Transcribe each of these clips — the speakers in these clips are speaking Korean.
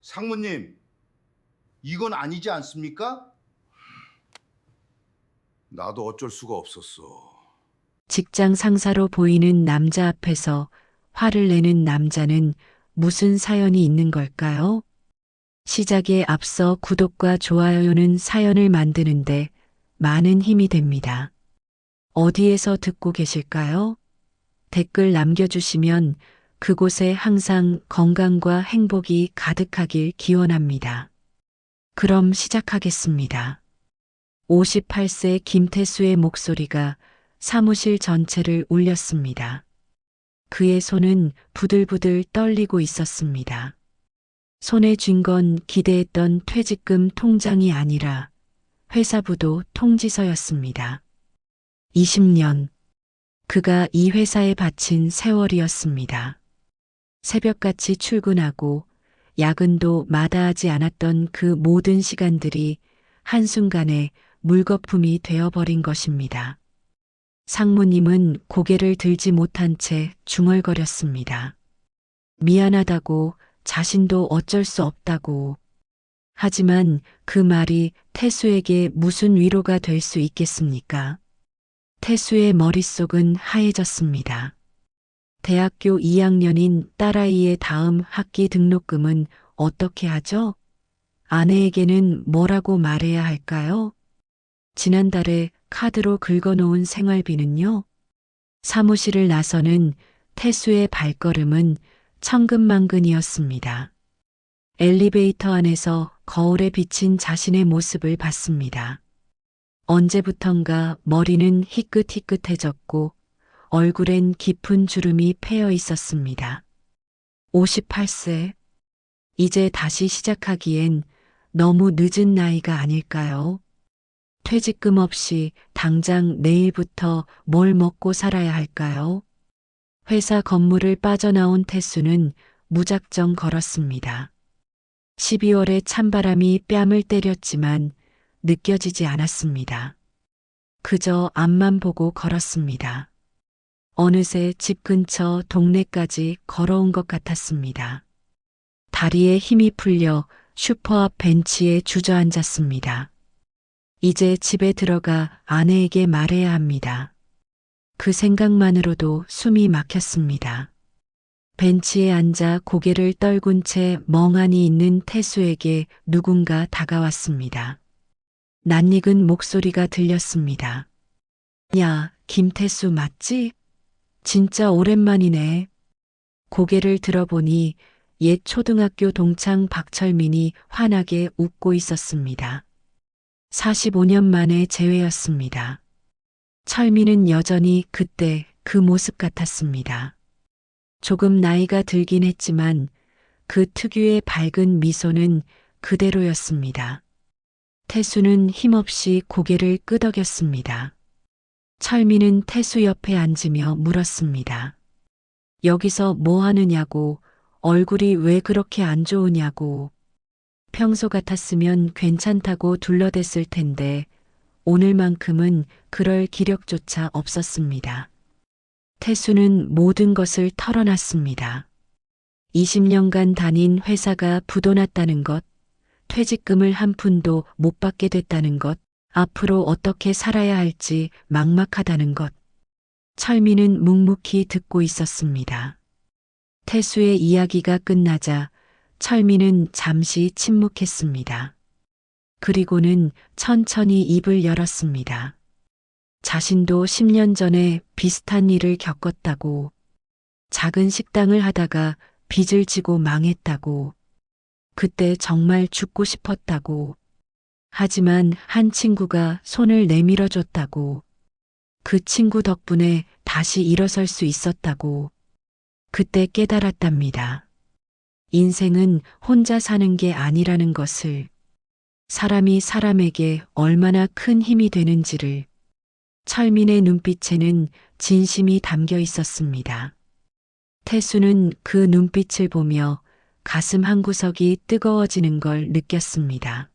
상무님, 이건 아니지 않습니까? 나도 어쩔 수가 없었어. 직장 상사로 보이는 남자 앞에서 화를 내는 남자는 무슨 사연이 있는 걸까요? 시작에 앞서 구독과 좋아요는 사연을 만드는데 많은 힘이 됩니다. 어디에서 듣고 계실까요? 댓글 남겨주시면 그곳에 항상 건강과 행복이 가득하길 기원합니다. 그럼 시작하겠습니다. 58세 김태수의 목소리가 사무실 전체를 울렸습니다. 그의 손은 부들부들 떨리고 있었습니다. 손에 쥔 건 기대했던 퇴직금 통장이 아니라 회사부도 통지서였습니다. 20년. 그가 이 회사에 바친 세월이었습니다. 새벽같이 출근하고 야근도 마다하지 않았던 그 모든 시간들이 한순간에 물거품이 되어버린 것입니다. 상무님은 고개를 들지 못한 채 중얼거렸습니다. 미안하다고, 자신도 어쩔 수 없다고. 하지만 그 말이 태수에게 무슨 위로가 될 수 있겠습니까? 태수의 머릿속은 하얘졌습니다. 대학교 2학년인 딸아이의 다음 학기 등록금은 어떻게 하죠? 아내에게는 뭐라고 말해야 할까요? 지난달에 카드로 긁어놓은 생활비는요? 사무실을 나서는 태수의 발걸음은 천근만근이었습니다. 엘리베이터 안에서 거울에 비친 자신의 모습을 봤습니다. 언제부턴가 머리는 희끗희끗해졌고 얼굴엔 깊은 주름이 패여 있었습니다. 58세. 이제 다시 시작하기엔 너무 늦은 나이가 아닐까요? 퇴직금 없이 당장 내일부터 뭘 먹고 살아야 할까요? 회사 건물을 빠져나온 태수는 무작정 걸었습니다. 12월의 찬바람이 뺨을 때렸지만 느껴지지 않았습니다. 그저 앞만 보고 걸었습니다. 어느새 집 근처 동네까지 걸어온 것 같았습니다. 다리에 힘이 풀려 슈퍼 앞 벤치에 주저앉았습니다. 이제 집에 들어가 아내에게 말해야 합니다. 그 생각만으로도 숨이 막혔습니다. 벤치에 앉아 고개를 떨군 채 멍하니 있는 태수에게 누군가 다가왔습니다. 낯익은 목소리가 들렸습니다. 야, 김태수 맞지? 진짜 오랜만이네. 고개를 들어보니 옛 초등학교 동창 박철민이 환하게 웃고 있었습니다. 45년 만에 재회였습니다. 철민은 여전히 그때 그 모습 같았습니다. 조금 나이가 들긴 했지만 그 특유의 밝은 미소는 그대로였습니다. 태수는 힘없이 고개를 끄덕였습니다. 철민은 태수 옆에 앉으며 물었습니다. 여기서 뭐 하느냐고, 얼굴이 왜 그렇게 안 좋으냐고. 평소 같았으면 괜찮다고 둘러댔을 텐데 오늘만큼은 그럴 기력조차 없었습니다. 태수는 모든 것을 털어놨습니다. 20년간 다닌 회사가 부도났다는 것, 퇴직금을 한 푼도 못 받게 됐다는 것, 앞으로 어떻게 살아야 할지 막막하다는 것. 철민은 묵묵히 듣고 있었습니다. 태수의 이야기가 끝나자 철민은 잠시 침묵했습니다. 그리고는 천천히 입을 열었습니다. 자신도 10년 전에 비슷한 일을 겪었다고, 작은 식당을 하다가 빚을 지고 망했다고, 그때 정말 죽고 싶었다고, 하지만 한 친구가 손을 내밀어 줬다고, 그 친구 덕분에 다시 일어설 수 있었다고, 그때 깨달았답니다. 인생은 혼자 사는 게 아니라는 것을, 사람이 사람에게 얼마나 큰 힘이 되는지를. 철민의 눈빛에는 진심이 담겨 있었습니다. 태수는 그 눈빛을 보며 가슴 한구석이 뜨거워지는 걸 느꼈습니다.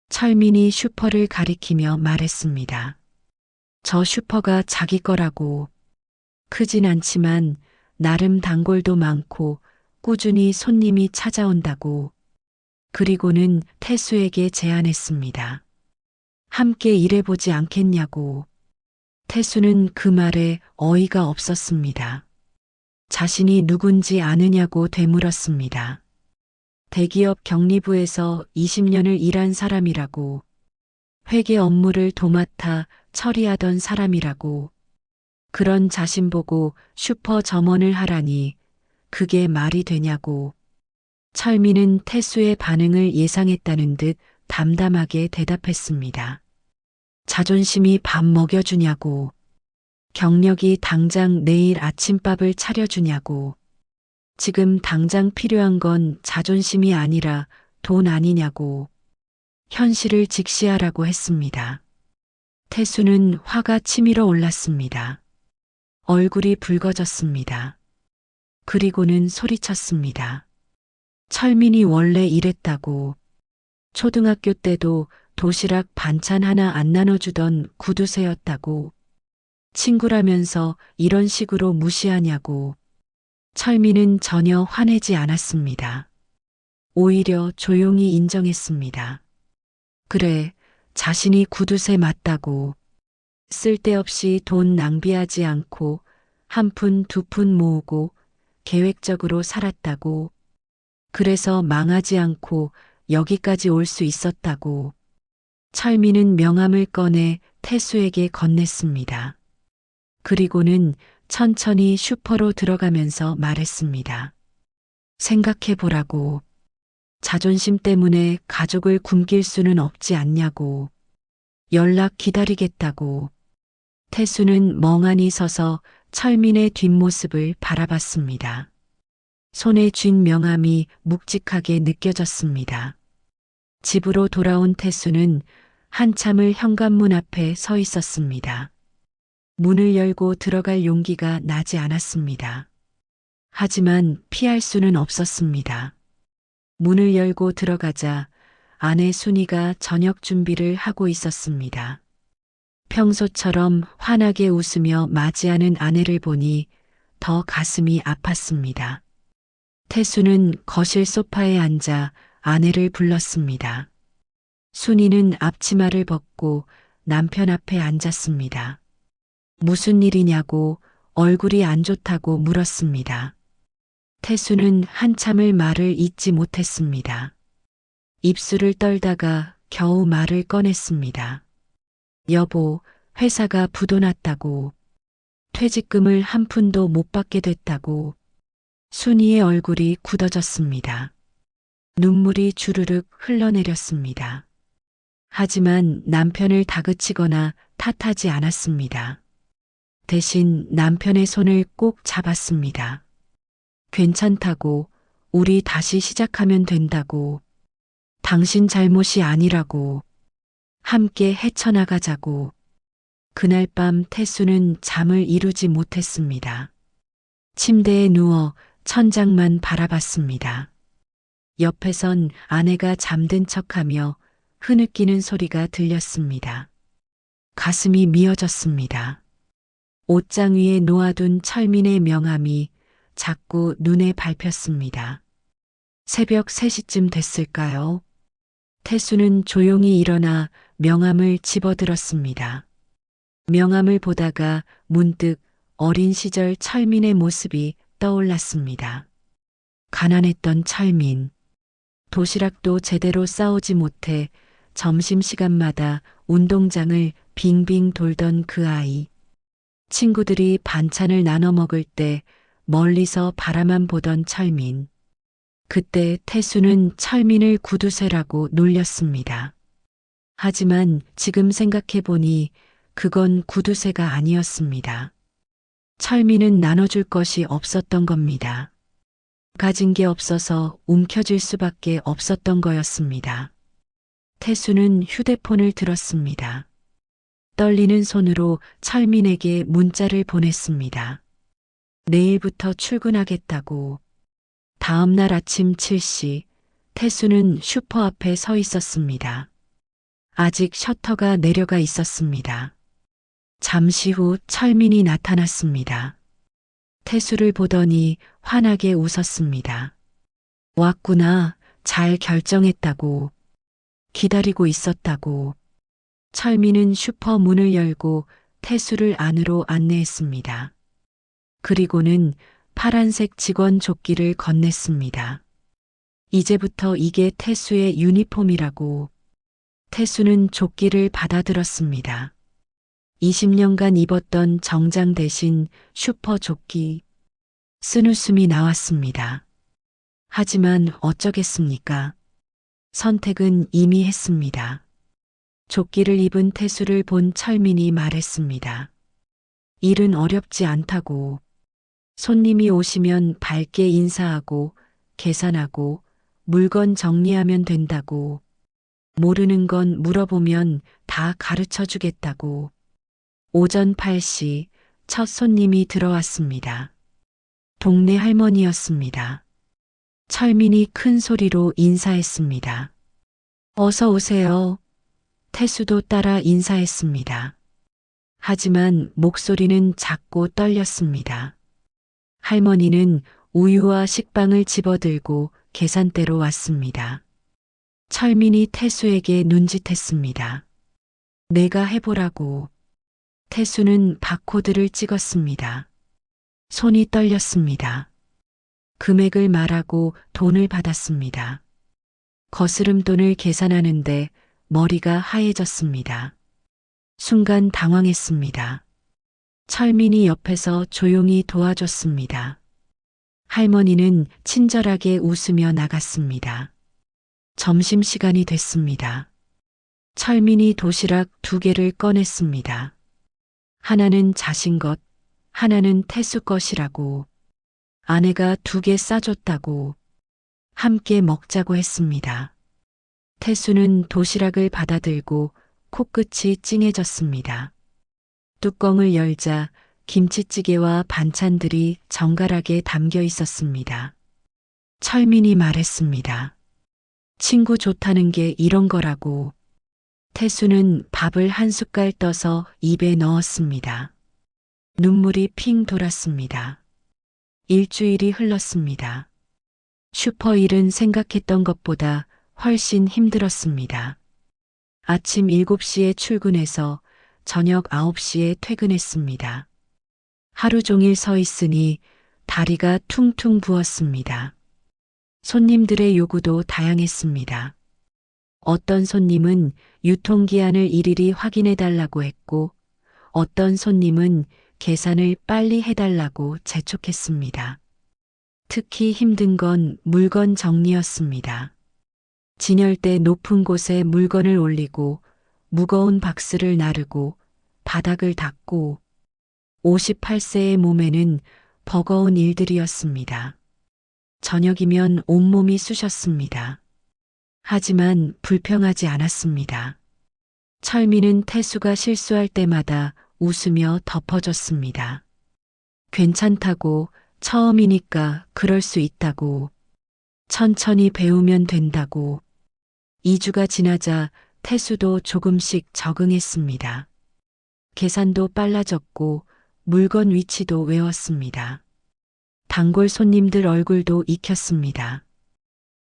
철민이 슈퍼를 가리키며 말했습니다. 저 슈퍼가 자기 거라고. 크진 않지만 나름 단골도 많고 꾸준히 손님이 찾아온다고. 그리고는 태수에게 제안했습니다. 함께 일해보지 않겠냐고. 태수는 그 말에 어이가 없었습니다. 자신이 누군지 아느냐고 되물었습니다. 대기업 경리부에서 20년을 일한 사람이라고, 회계 업무를 도맡아 처리하던 사람이라고, 그런 자신 보고 슈퍼 점원을 하라니 그게 말이 되냐고. 철민은 태수의 반응을 예상했다는 듯 담담하게 대답했습니다. 자존심이 밥 먹여주냐고. 경력이 당장 내일 아침밥을 차려주냐고. 지금 당장 필요한 건 자존심이 아니라 돈 아니냐고. 현실을 직시하라고 했습니다. 태수는 화가 치밀어 올랐습니다. 얼굴이 붉어졌습니다. 그리고는 소리쳤습니다. 철민이 원래 이랬다고. 초등학교 때도 도시락 반찬 하나 안 나눠주던 구두쇠였다고. 친구라면서 이런 식으로 무시하냐고. 철민은 전혀 화내지 않았습니다. 오히려 조용히 인정했습니다. 그래, 자신이 구두쇠 맞다고. 쓸데없이 돈 낭비하지 않고 한 푼 두 푼 모으고 계획적으로 살았다고. 그래서 망하지 않고 여기까지 올 수 있었다고. 철민은 명함을 꺼내 태수에게 건넸습니다. 그리고는 천천히 슈퍼로 들어가면서 말했습니다. 생각해 보라고. 자존심 때문에 가족을 굶길 수는 없지 않냐고. 연락 기다리겠다고. 태수는 멍하니 서서 철민의 뒷모습을 바라봤습니다. 손에 쥔 명함이 묵직하게 느껴졌습니다. 집으로 돌아온 태수는 한참을 현관문 앞에 서 있었습니다. 문을 열고 들어갈 용기가 나지 않았습니다. 하지만 피할 수는 없었습니다. 문을 열고 들어가자 아내 순이가 저녁 준비를 하고 있었습니다. 평소처럼 환하게 웃으며 맞이하는 아내를 보니 더 가슴이 아팠습니다. 태수는 거실 소파에 앉아 아내를 불렀습니다. 순이는 앞치마를 벗고 남편 앞에 앉았습니다. 무슨 일이냐고 얼굴이 안 좋다고 물었습니다. 태수는 한참을 말을 잇지 못했습니다. 입술을 떨다가 겨우 말을 꺼냈습니다. 여보, 회사가 부도났다고. 퇴직금을 한 푼도 못 받게 됐다고. 순이의 얼굴이 굳어졌습니다. 눈물이 주르륵 흘러내렸습니다. 하지만 남편을 다그치거나 탓하지 않았습니다. 대신 남편의 손을 꼭 잡았습니다. 괜찮다고, 우리 다시 시작하면 된다고, 당신 잘못이 아니라고, 함께 헤쳐나가자고. 그날 밤 태수는 잠을 이루지 못했습니다. 침대에 누워 천장만 바라봤습니다. 옆에선 아내가 잠든 척하며 흐느끼는 소리가 들렸습니다. 가슴이 미어졌습니다. 옷장 위에 놓아둔 철민의 명함이 자꾸 눈에 밟혔습니다. 새벽 3시쯤 됐을까요? 태수는 조용히 일어나 명함을 집어들었습니다. 명함을 보다가 문득 어린 시절 철민의 모습이 떠올랐습니다. 가난했던 철민. 도시락도 제대로 싸오지 못해 점심시간마다 운동장을 빙빙 돌던 그 아이. 친구들이 반찬을 나눠 먹을 때 멀리서 바라만 보던 철민. 그때 태수는 철민을 구두쇠라고 놀렸습니다. 하지만 지금 생각해보니 그건 구두쇠가 아니었습니다. 철민은 나눠줄 것이 없었던 겁니다. 가진 게 없어서 움켜쥘 수밖에 없었던 거였습니다. 태수는 휴대폰을 들었습니다. 떨리는 손으로 철민에게 문자를 보냈습니다. 내일부터 출근하겠다고. 다음 날 아침 7시, 태수는 슈퍼 앞에 서 있었습니다. 아직 셔터가 내려가 있었습니다. 잠시 후 철민이 나타났습니다. 태수를 보더니 환하게 웃었습니다. 왔구나. 잘 결정했다고, 기다리고 있었다고. 철민은 슈퍼 문을 열고 태수를 안으로 안내했습니다. 그리고는 파란색 직원 조끼를 건넸습니다. 이제부터 이게 태수의 유니폼이라고. 태수는 조끼를 받아들었습니다. 20년간 입었던 정장 대신 슈퍼 조끼. 쓴웃음이 나왔습니다. 하지만 어쩌겠습니까? 선택은 이미 했습니다. 조끼를 입은 태수를 본 철민이 말했습니다. 일은 어렵지 않다고. 손님이 오시면 밝게 인사하고 계산하고 물건 정리하면 된다고. 모르는 건 물어보면 다 가르쳐 주겠다고. 오전 8시 첫 손님이 들어왔습니다. 동네 할머니였습니다. 철민이 큰 소리로 인사했습니다. 어서 오세요. 태수도 따라 인사했습니다. 하지만 목소리는 작고 떨렸습니다. 할머니는 우유와 식빵을 집어들고 계산대로 왔습니다. 철민이 태수에게 눈짓했습니다. 내가 해보라고. 태수는 바코드를 찍었습니다. 손이 떨렸습니다. 금액을 말하고 돈을 받았습니다. 거스름돈을 계산하는데 머리가 하얘졌습니다. 순간 당황했습니다. 철민이 옆에서 조용히 도와줬습니다. 할머니는 친절하게 웃으며 나갔습니다. 점심시간이 됐습니다. 철민이 도시락 2개를 꺼냈습니다. 하나는 자신 것, 하나는 태수 것이라고. 아내가 2개 싸줬다고. 함께 먹자고 했습니다. 태수는 도시락을 받아들고 코끝이 찡해졌습니다. 뚜껑을 열자 김치찌개와 반찬들이 정갈하게 담겨 있었습니다. 철민이 말했습니다. 친구 좋다는 게 이런 거라고. 태수는 밥을 한 숟갈 떠서 입에 넣었습니다. 눈물이 핑 돌았습니다. 일주일이 흘렀습니다. 슈퍼 일은 생각했던 것보다 훨씬 힘들었습니다. 아침 7시에 출근해서 저녁 9시에 퇴근했습니다. 하루 종일 서 있으니 다리가 퉁퉁 부었습니다. 손님들의 요구도 다양했습니다. 어떤 손님은 유통기한을 일일이 확인해 달라고 했고, 어떤 손님은 계산을 빨리 해달라고 재촉했습니다. 특히 힘든 건 물건 정리였습니다. 진열대 높은 곳에 물건을 올리고 무거운 박스를 나르고 바닥을 닦고 58세의 몸에는 버거운 일들이었습니다. 저녁이면 온몸이 쑤셨습니다. 하지만 불평하지 않았습니다. 철민은 태수가 실수할 때마다 웃으며 덮어줬습니다. 괜찮다고, 처음이니까 그럴 수 있다고, 천천히 배우면 된다고. 2주가 지나자 태수도 조금씩 적응했습니다. 계산도 빨라졌고 물건 위치도 외웠습니다. 단골 손님들 얼굴도 익혔습니다.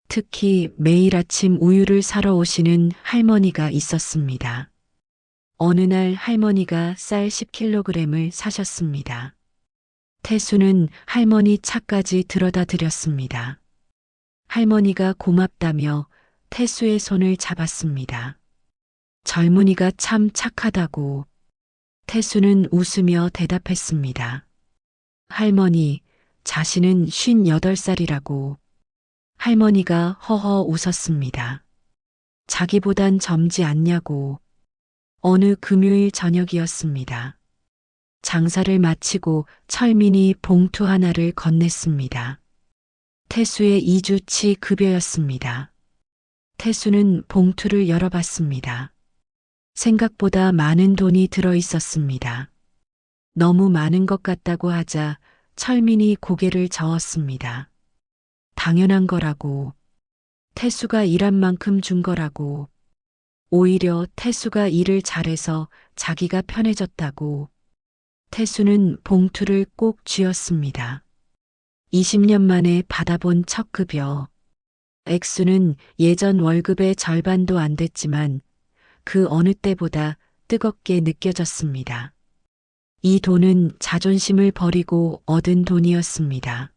특히 매일 아침 우유를 사러 오시는 할머니가 있었습니다. 어느 날 할머니가 쌀 10kg을 사셨습니다. 태수는 할머니 차까지 들여다 드렸습니다. 할머니가 고맙다며 태수의 손을 잡았습니다. 젊은이가 참 착하다고. 태수는 웃으며 대답했습니다. 할머니, 자신은 58살이라고. 할머니가 허허 웃었습니다. 자기보단 젊지 않냐고. 어느 금요일 저녁이었습니다. 장사를 마치고 철민이 봉투 하나를 건넸습니다. 태수의 2주치 급여였습니다. 태수는 봉투를 열어봤습니다. 생각보다 많은 돈이 들어 있었습니다. 너무 많은 것 같다고 하자 철민이 고개를 저었습니다. 당연한 거라고. 태수가 일한 만큼 준 거라고. 오히려 태수가 일을 잘해서 자기가 편해졌다고. 태수는 봉투를 꼭 쥐었습니다. 20년 만에 받아본 첫 급여. 액수는 예전 월급의 절반도 안 됐지만 그 어느 때보다 뜨겁게 느껴졌습니다. 이 돈은 자존심을 버리고 얻은 돈이었습니다.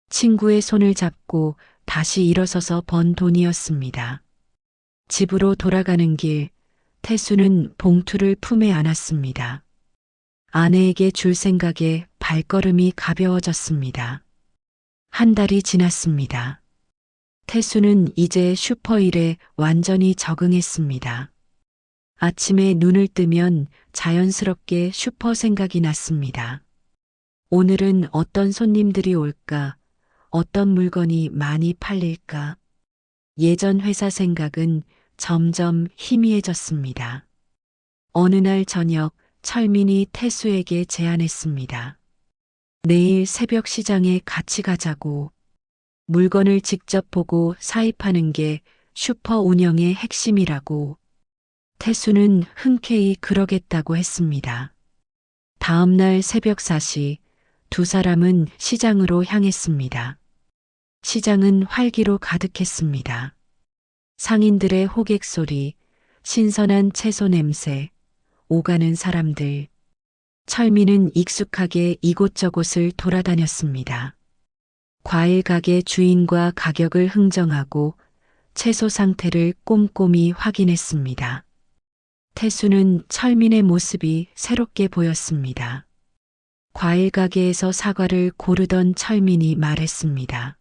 친구의 손을 잡고 다시 일어서서 번 돈이었습니다. 집으로 돌아가는 길, 태수는 봉투를 품에 안았습니다. 아내에게 줄 생각에 발걸음이 가벼워졌습니다. 한 달이 지났습니다. 태수는 이제 슈퍼 일에 완전히 적응했습니다. 아침에 눈을 뜨면 자연스럽게 슈퍼 생각이 났습니다. 오늘은 어떤 손님들이 올까? 어떤 물건이 많이 팔릴까? 예전 회사 생각은 점점 희미해졌습니다. 어느 날 저녁 철민이 태수에게 제안했습니다. 내일 새벽 시장에 같이 가자고. 물건을 직접 보고 사입하는 게 슈퍼 운영의 핵심이라고. 태수는 흔쾌히 그러겠다고 했습니다. 다음 날 새벽 4시 두 사람은 시장으로 향했습니다. 시장은 활기로 가득했습니다. 상인들의 호객 소리, 신선한 채소 냄새, 오가는 사람들. 철민은 익숙하게 이곳저곳을 돌아다녔습니다. 과일 가게 주인과 가격을 흥정하고 채소 상태를 꼼꼼히 확인했습니다. 태수는 철민의 모습이 새롭게 보였습니다. 과일 가게에서 사과를 고르던 철민이 말했습니다.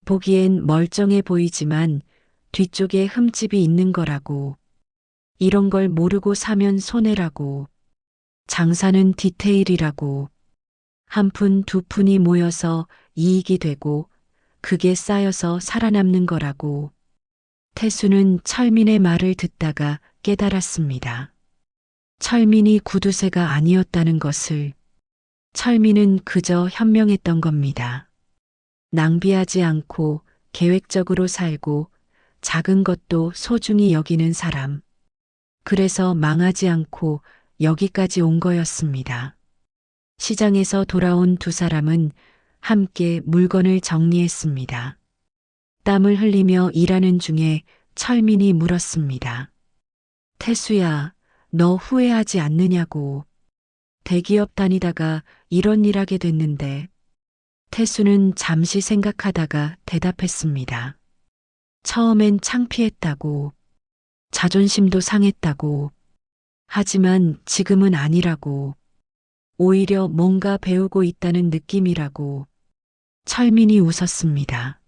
보기엔 멀쩡해 보이지만 뒤쪽에 흠집이 있는 거라고. 이런 걸 모르고 사면 손해라고. 장사는 디테일이라고. 한 푼 두 푼이 모여서 이익이 되고 그게 쌓여서 살아남는 거라고. 태수는 철민의 말을 듣다가 깨달았습니다. 철민이 구두쇠가 아니었다는 것을. 철민은 그저 현명했던 겁니다. 낭비하지 않고 계획적으로 살고 작은 것도 소중히 여기는 사람. 그래서 망하지 않고 여기까지 온 거였습니다. 시장에서 돌아온 두 사람은 함께 물건을 정리했습니다. 땀을 흘리며 일하는 중에 철민이 물었습니다. 태수야, 너 후회하지 않느냐고. 대기업 다니다가 이런 일 하게 됐는데. 태수는 잠시 생각하다가 대답했습니다. 처음엔 창피했다고. 자존심도 상했다고. 하지만 지금은 아니라고. 오히려 뭔가 배우고 있다는 느낌이라고. 철민이 웃었습니다.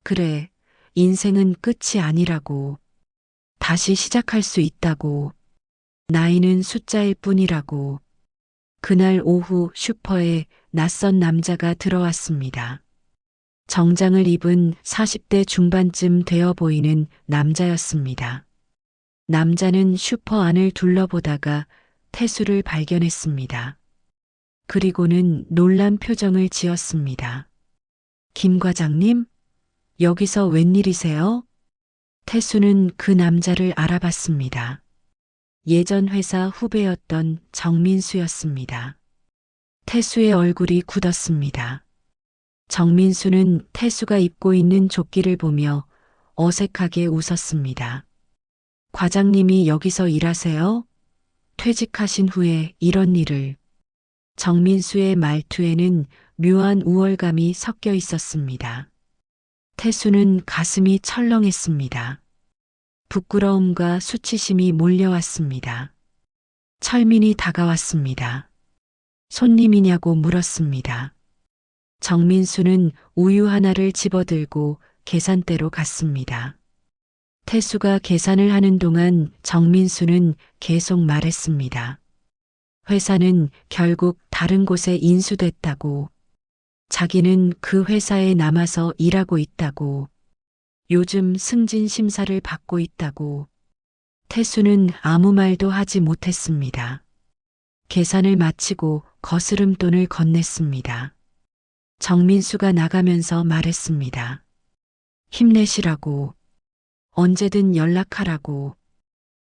그래, 인생은 끝이 아니라고. 다시 시작할 수 있다고. 나이는 숫자일 뿐이라고. 그날 오후 슈퍼에 낯선 남자가 들어왔습니다. 정장을 입은 40대 중반쯤 되어 보이는 남자였습니다. 남자는 슈퍼 안을 둘러보다가 태수를 발견했습니다. 그리고는 놀란 표정을 지었습니다. 김 과장님? 여기서 웬일이세요? 태수는 그 남자를 알아봤습니다. 예전 회사 후배였던 정민수였습니다. 태수의 얼굴이 굳었습니다. 정민수는 태수가 입고 있는 조끼를 보며 어색하게 웃었습니다. 과장님이 여기서 일하세요? 퇴직하신 후에 이런 일을. 정민수의 말투에는 묘한 우월감이 섞여 있었습니다. 태수는 가슴이 철렁했습니다. 부끄러움과 수치심이 몰려왔습니다. 철민이 다가왔습니다. 손님이냐고 물었습니다. 정민수는 우유 하나를 집어들고 계산대로 갔습니다. 태수가 계산을 하는 동안 정민수는 계속 말했습니다. 회사는 결국 다른 곳에 인수됐다고. 자기는 그 회사에 남아서 일하고 있다고. 요즘 승진 심사를 받고 있다고. 태수는 아무 말도 하지 못했습니다. 계산을 마치고 거스름돈을 건넸습니다. 정민수가 나가면서 말했습니다. 힘내시라고. 언제든 연락하라고.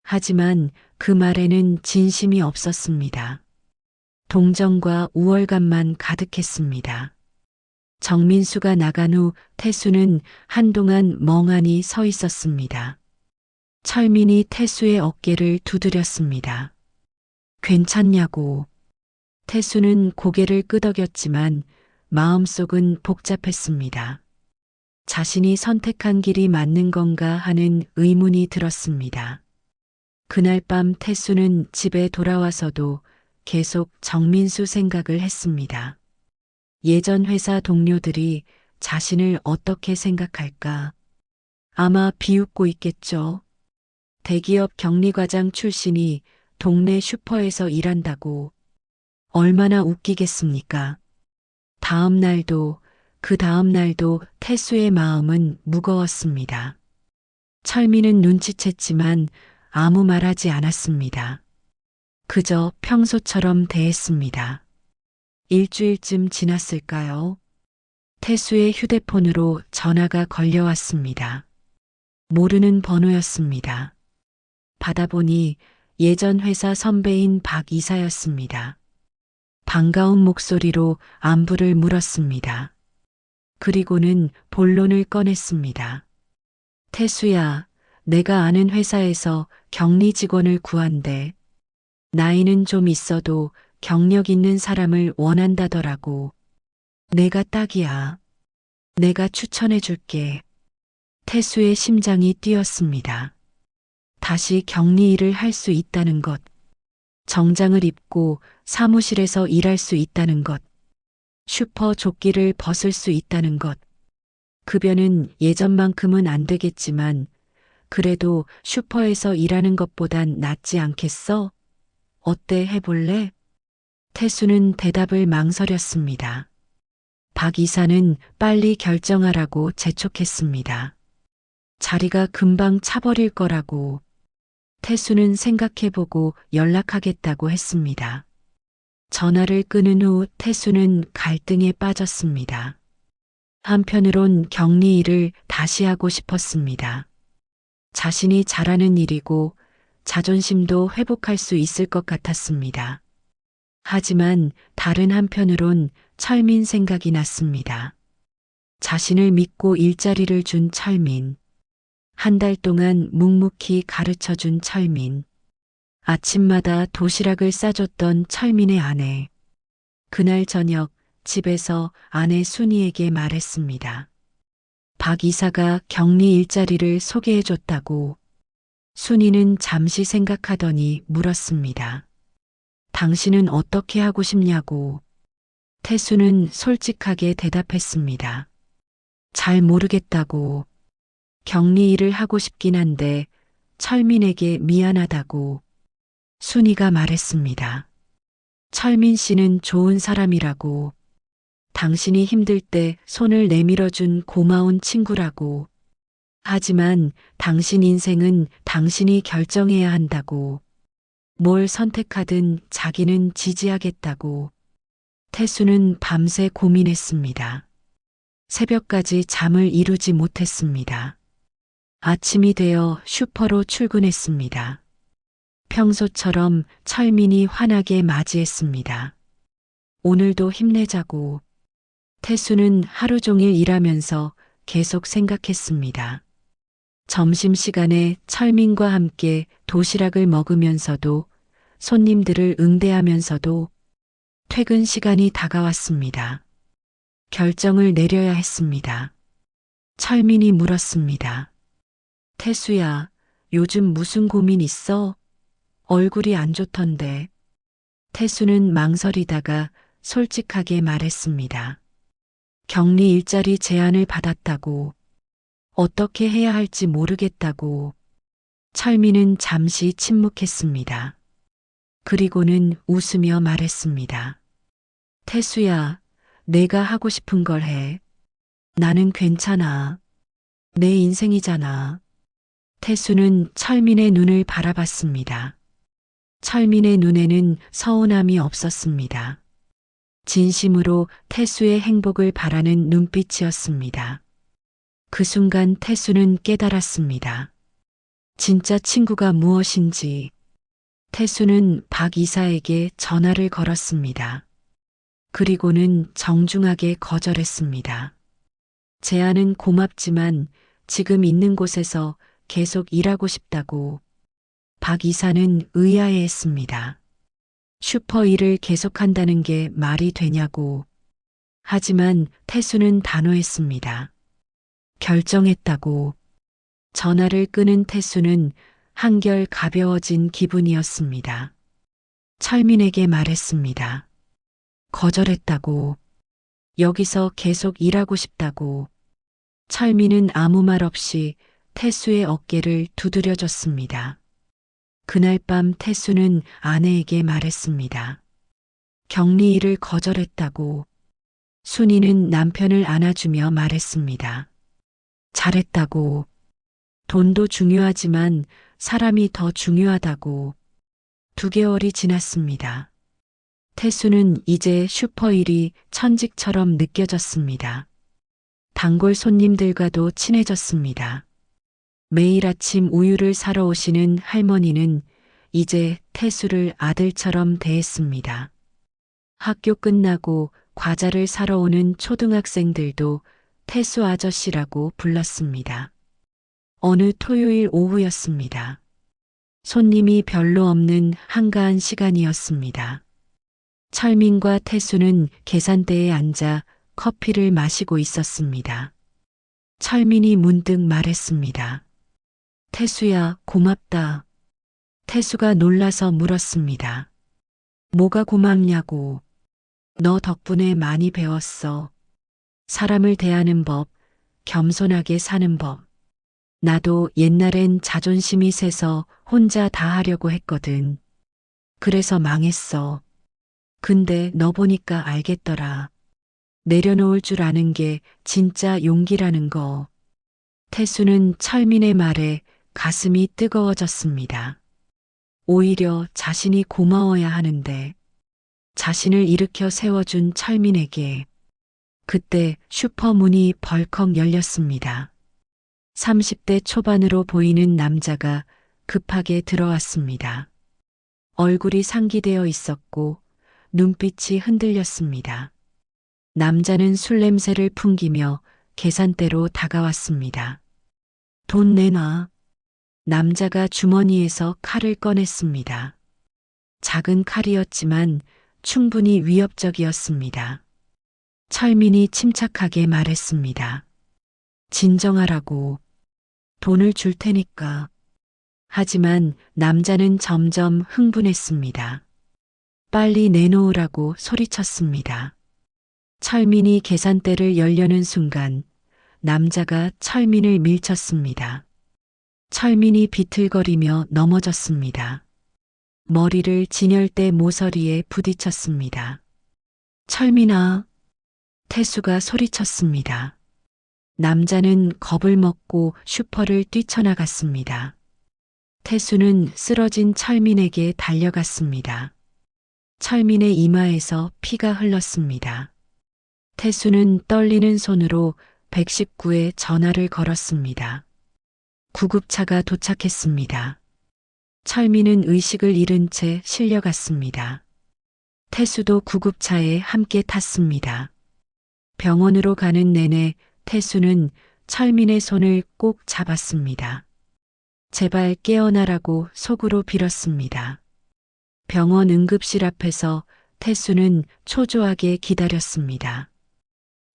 하지만 그 말에는 진심이 없었습니다. 동정과 우월감만 가득했습니다. 정민수가 나간 후 태수는 한동안 멍하니 서 있었습니다. 철민이 태수의 어깨를 두드렸습니다. 괜찮냐고. 태수는 고개를 끄덕였지만 마음속은 복잡했습니다. 자신이 선택한 길이 맞는 건가 하는 의문이 들었습니다. 그날 밤 태수는 집에 돌아와서도 계속 정민수 생각을 했습니다. 예전 회사 동료들이 자신을 어떻게 생각할까? 아마 비웃고 있겠죠. 대기업 격리과장 출신이 동네 슈퍼에서 일한다고 얼마나 웃기겠습니까? 다음 날도 그 다음 날도 태수의 마음은 무거웠습니다. 철민은 눈치챘지만 아무 말하지 않았습니다. 그저 평소처럼 대했습니다. 일주일쯤 지났을까요? 태수의 휴대폰으로 전화가 걸려왔습니다. 모르는 번호였습니다. 받아보니 예전 회사 선배인 박 이사였습니다. 반가운 목소리로 안부를 물었습니다. 그리고는 본론을 꺼냈습니다. 태수야, 내가 아는 회사에서 격리 직원을 구한대. 나이는 좀 있어도 경력 있는 사람을 원한다더라고. 내가 딱이야. 내가 추천해 줄게. 태수의 심장이 뛰었습니다. 다시 격리 일을 할 수 있다는 것. 정장을 입고 사무실에서 일할 수 있다는 것. 슈퍼 조끼를 벗을 수 있다는 것. 급여는 예전만큼은 안 되겠지만 그래도 슈퍼에서 일하는 것보단 낫지 않겠어? 어때 해볼래? 태수는 대답을 망설였습니다. 박 이사는 빨리 결정하라고 재촉했습니다. 자리가 금방 차버릴 거라고. 태수는 생각해보고 연락하겠다고 했습니다. 전화를 끊은 후 태수는 갈등에 빠졌습니다. 한편으론 격리 일을 다시 하고 싶었습니다. 자신이 잘하는 일이고 자존심도 회복할 수 있을 것 같았습니다. 하지만 다른 한편으론 철민 생각이 났습니다. 자신을 믿고 일자리를 준 철민. 한 달 동안 묵묵히 가르쳐 준 철민. 아침마다 도시락을 싸줬던 철민의 아내. 그날 저녁 집에서 아내 순이에게 말했습니다. 박 이사가 격리 일자리를 소개해 줬다고. 순이는 잠시 생각하더니 물었습니다. 당신은 어떻게 하고 싶냐고. 태수는 솔직하게 대답했습니다. 잘 모르겠다고. 격리 일을 하고 싶긴 한데 철민에게 미안하다고. 순이가 말했습니다. 철민 씨는 좋은 사람이라고. 당신이 힘들 때 손을 내밀어준 고마운 친구라고. 하지만 당신 인생은 당신이 결정해야 한다고. 뭘 선택하든 자기는 지지하겠다고. 태수는 밤새 고민했습니다. 새벽까지 잠을 이루지 못했습니다. 아침이 되어 슈퍼로 출근했습니다. 평소처럼 철민이 환하게 맞이했습니다. 오늘도 힘내자고. 태수는 하루 종일 일하면서 계속 생각했습니다. 점심시간에 철민과 함께 도시락을 먹으면서도 손님들을 응대하면서도 퇴근 시간이 다가왔습니다. 결정을 내려야 했습니다. 철민이 물었습니다. 태수야, 요즘 무슨 고민 있어? 얼굴이 안 좋던데. 태수는 망설이다가 솔직하게 말했습니다. 격리 일자리 제안을 받았다고. 어떻게 해야 할지 모르겠다고. 철민은 잠시 침묵했습니다. 그리고는 웃으며 말했습니다. 태수야, 내가 하고 싶은 걸 해. 나는 괜찮아. 내 인생이잖아. 태수는 철민의 눈을 바라봤습니다. 철민의 눈에는 서운함이 없었습니다. 진심으로 태수의 행복을 바라는 눈빛이었습니다. 그 순간 태수는 깨달았습니다. 진짜 친구가 무엇인지. 태수는 박 이사에게 전화를 걸었습니다. 그리고는 정중하게 거절했습니다. 제안은 고맙지만 지금 있는 곳에서 계속 일하고 싶다고. 박 이사는 의아해했습니다. 슈퍼 일을 계속한다는 게 말이 되냐고. 하지만 태수는 단호했습니다. 결정했다고. 전화를 끊은 태수는 한결 가벼워진 기분이었습니다. 철민에게 말했습니다. 거절했다고. 여기서 계속 일하고 싶다고. 철민은 아무 말 없이 태수의 어깨를 두드려줬습니다. 그날 밤 태수는 아내에게 말했습니다. 격리 일을 거절했다고. 순이는 남편을 안아주며 말했습니다. 잘했다고. 돈도 중요하지만 사람이 더 중요하다고. 2개월이 지났습니다. 태수는 이제 슈퍼일이 천직처럼 느껴졌습니다. 단골 손님들과도 친해졌습니다. 매일 아침 우유를 사러 오시는 할머니는 이제 태수를 아들처럼 대했습니다. 학교 끝나고 과자를 사러 오는 초등학생들도 태수 아저씨라고 불렀습니다. 어느 토요일 오후였습니다. 손님이 별로 없는 한가한 시간이었습니다. 철민과 태수는 계산대에 앉아 커피를 마시고 있었습니다. 철민이 문득 말했습니다. 태수야, 고맙다. 태수가 놀라서 물었습니다. 뭐가 고맙냐고. 너 덕분에 많이 배웠어. 사람을 대하는 법, 겸손하게 사는 법. 나도 옛날엔 자존심이 세서 혼자 다 하려고 했거든. 그래서 망했어. 근데 너 보니까 알겠더라. 내려놓을 줄 아는 게 진짜 용기라는 거. 태수는 철민의 말에 가슴이 뜨거워졌습니다. 오히려 자신이 고마워야 하는데 자신을 일으켜 세워준 철민에게 그때 슈퍼 문이 벌컥 열렸습니다. 30대 초반으로 보이는 남자가 급하게 들어왔습니다. 얼굴이 상기되어 있었고 눈빛이 흔들렸습니다. 남자는 술 냄새를 풍기며 계산대로 다가왔습니다. 돈 내놔. 남자가 주머니에서 칼을 꺼냈습니다. 작은 칼이었지만 충분히 위협적이었습니다. 철민이 침착하게 말했습니다. 진정하라고. 돈을 줄 테니까. 하지만 남자는 점점 흥분했습니다. 빨리 내놓으라고 소리쳤습니다. 철민이 계산대를 열려는 순간 남자가 철민을 밀쳤습니다. 철민이 비틀거리며 넘어졌습니다. 머리를 진열대 모서리에 부딪혔습니다. 철민아, 태수가 소리쳤습니다. 남자는 겁을 먹고 슈퍼를 뛰쳐나갔습니다. 태수는 쓰러진 철민에게 달려갔습니다. 철민의 이마에서 피가 흘렀습니다. 태수는 떨리는 손으로 119에 전화를 걸었습니다. 구급차가 도착했습니다. 철민은 의식을 잃은 채 실려갔습니다. 태수도 구급차에 함께 탔습니다. 병원으로 가는 내내 태수는 철민의 손을 꼭 잡았습니다. 제발 깨어나라고 속으로 빌었습니다. 병원 응급실 앞에서 태수는 초조하게 기다렸습니다.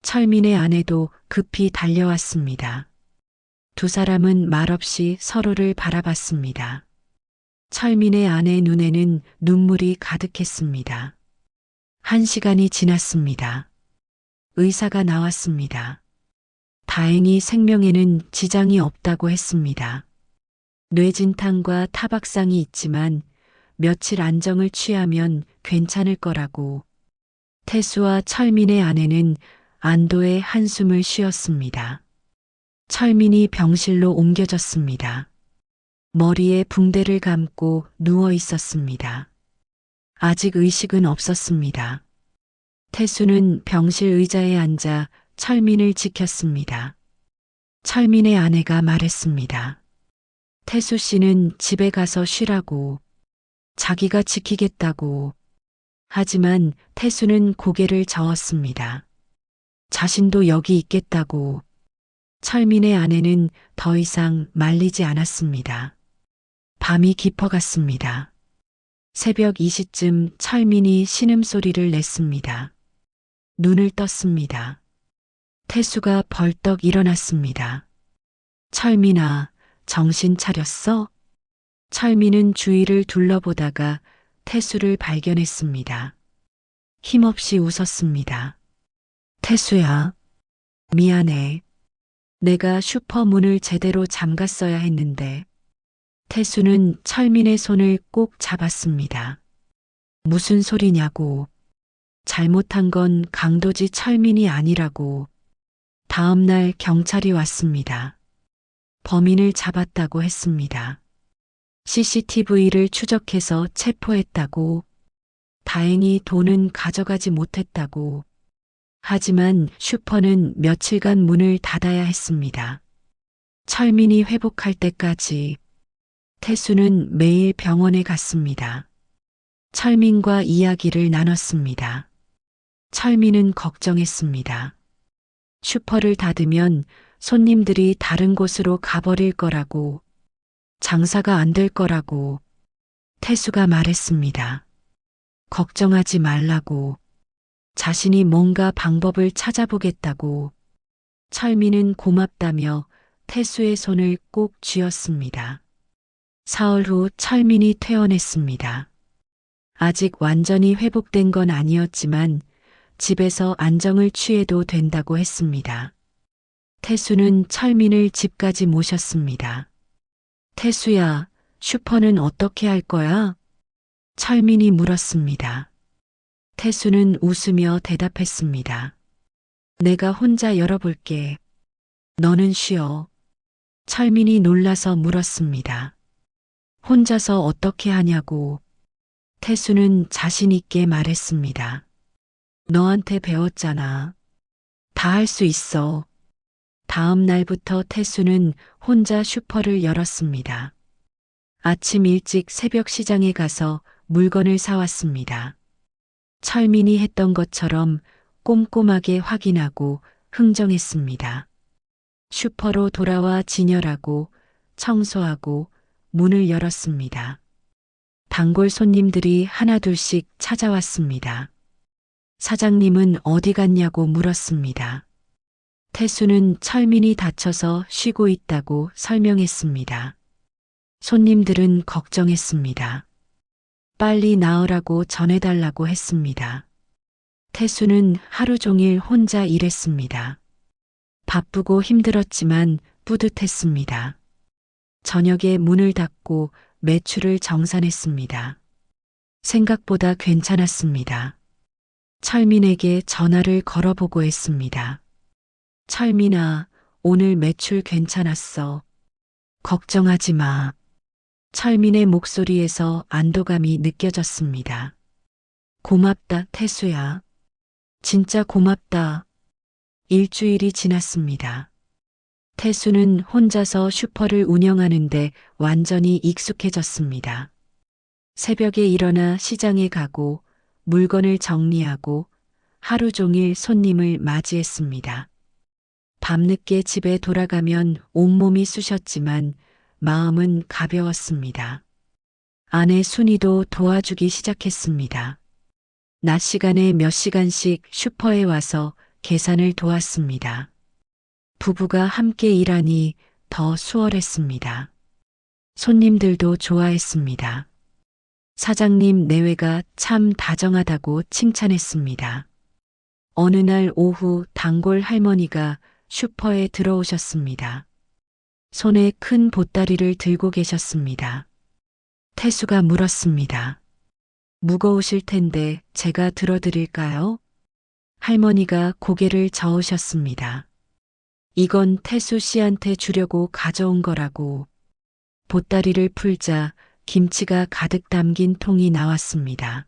철민의 아내도 급히 달려왔습니다. 2사람은 말없이 서로를 바라봤습니다. 철민의 아내 눈에는 눈물이 가득했습니다. 1시간이 지났습니다. 의사가 나왔습니다. 다행히 생명에는 지장이 없다고 했습니다. 뇌진탕과 타박상이 있지만 며칠 안정을 취하면 괜찮을 거라고. 태수와 철민의 아내는 안도의 한숨을 쉬었습니다. 철민이 병실로 옮겨졌습니다. 머리에 붕대를 감고 누워 있었습니다. 아직 의식은 없었습니다. 태수는 병실 의자에 앉아 철민을 지켰습니다. 철민의 아내가 말했습니다. 태수 씨는 집에 가서 쉬라고. 자기가 지키겠다고. 하지만 태수는 고개를 저었습니다. 자신도 여기 있겠다고. 철민의 아내는 더 이상 말리지 않았습니다. 밤이 깊어갔습니다. 새벽 2시쯤 철민이 신음소리를 냈습니다. 눈을 떴습니다. 태수가 벌떡 일어났습니다. 철민아, 정신 차렸어? 철민은 주위를 둘러보다가 태수를 발견했습니다. 힘없이 웃었습니다. 태수야, 미안해. 내가 슈퍼 문을 제대로 잠갔어야 했는데. 태수는 철민의 손을 꼭 잡았습니다. 무슨 소리냐고. 잘못한 건 강도지 철민이 아니라고. 다음 날 경찰이 왔습니다. 범인을 잡았다고 했습니다. CCTV를 추적해서 체포했다고. 다행히 돈은 가져가지 못했다고. 하지만 슈퍼는 며칠간 문을 닫아야 했습니다. 철민이 회복할 때까지. 태수는 매일 병원에 갔습니다. 철민과 이야기를 나눴습니다. 철민은 걱정했습니다. 슈퍼를 닫으면 손님들이 다른 곳으로 가버릴 거라고, 장사가 안 될 거라고. 태수가 말했습니다. 걱정하지 말라고. 자신이 뭔가 방법을 찾아보겠다고. 철민은 고맙다며 태수의 손을 꼭 쥐었습니다. 사흘 후 철민이 퇴원했습니다. 아직 완전히 회복된 건 아니었지만 집에서 안정을 취해도 된다고 했습니다. 태수는 철민을 집까지 모셨습니다. 태수야, 슈퍼는 어떻게 할 거야? 철민이 물었습니다. 태수는 웃으며 대답했습니다. 내가 혼자 열어볼게. 너는 쉬어. 철민이 놀라서 물었습니다. 혼자서 어떻게 하냐고. 태수는 자신 있게 말했습니다. 너한테 배웠잖아. 다 할 수 있어. 다음 날부터 태수는 혼자 슈퍼를 열었습니다. 아침 일찍 새벽 시장에 가서 물건을 사왔습니다. 철민이 했던 것처럼 꼼꼼하게 확인하고 흥정했습니다. 슈퍼로 돌아와 진열하고 청소하고 문을 열었습니다. 단골 손님들이 하나둘씩 찾아왔습니다. 사장님은 어디 갔냐고 물었습니다. 태수는 철민이 다쳐서 쉬고 있다고 설명했습니다. 손님들은 걱정했습니다. 빨리 나으라고 전해달라고 했습니다. 태수는 하루 종일 혼자 일했습니다. 바쁘고 힘들었지만 뿌듯했습니다. 저녁에 문을 닫고 매출을 정산했습니다. 생각보다 괜찮았습니다. 철민에게 전화를 걸어보고 했습니다. 철민아, 오늘 매출 괜찮았어. 걱정하지 마. 철민의 목소리에서 안도감이 느껴졌습니다. 고맙다, 태수야. 진짜 고맙다. 일주일이 지났습니다. 태수는 혼자서 슈퍼를 운영하는데 완전히 익숙해졌습니다. 새벽에 일어나 시장에 가고 물건을 정리하고 하루 종일 손님을 맞이했습니다. 밤늦게 집에 돌아가면 온몸이 쑤셨지만 마음은 가벼웠습니다. 아내 순이도 도와주기 시작했습니다. 낮 시간에 몇 시간씩 슈퍼에 와서 계산을 도왔습니다. 부부가 함께 일하니 더 수월했습니다. 손님들도 좋아했습니다. 사장님 내외가 참 다정하다고 칭찬했습니다. 어느 날 오후 단골 할머니가 슈퍼에 들어오셨습니다. 손에 큰 보따리를 들고 계셨습니다. 태수가 물었습니다. 무거우실 텐데 제가 들어드릴까요? 할머니가 고개를 저으셨습니다. 이건 태수 씨한테 주려고 가져온 거라고. 보따리를 풀자 김치가 가득 담긴 통이 나왔습니다.